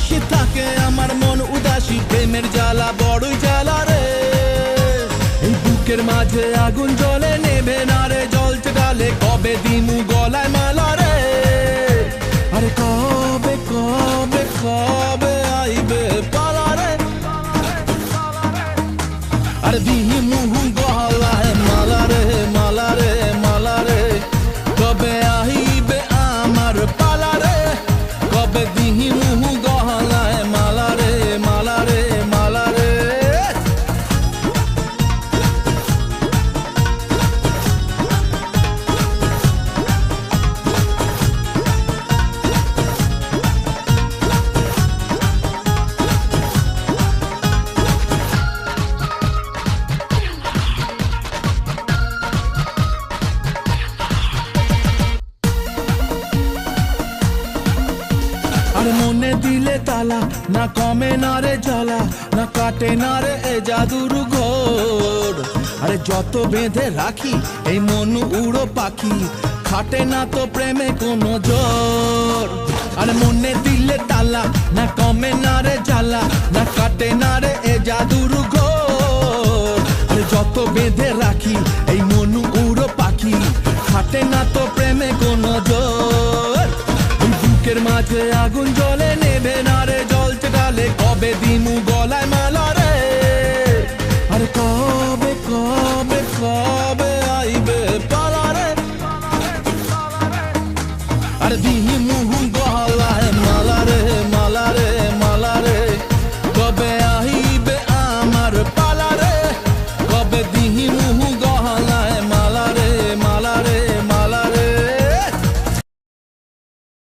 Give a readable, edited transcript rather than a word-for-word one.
নিশি থাকে আমার মন উদাসী, প্রেমের জ্বালা বড়ই জ্বালা রে। এই বুকের মাঝে আগুন জ্বলে নেবে না রে, জ্বলছে গালে কবে দিমু গলায় মালা রে। আরে কবে কবে কবে আইবে পালা রে, আরে দিমু গলায় মালা রে মালা রে মালা রে। কবে আইবে আমার পালা রে, কবে দিমু গলায় মালা রে মালা রে মালা রে। আর মনে দিলে তালা, না কমে না রে জ্বালা, না কাটে না রে এ জাদুর ঘোর। আরে যত বেঁধে রাখি এই মন উড়ো পাখি, খাটে না তো প্রেমে কোনো জোর। আরে মনে দিলে তালা, না কমে না রে জ্বালা, না কাটে না রে এ জাদুর ঘোর। আরে যত বেঁধে রাখি এই মন উড়ো পাখি, খাটে না তো প্রেমে কোনো জোর। বুকের মাঝে আগুন জ্বলে নেবে না রে, জ্বলছে গালে কবে দিমু গলায় মালা রে। আরে কবে কবে কবে আইবে পালা রে, আরে দিমু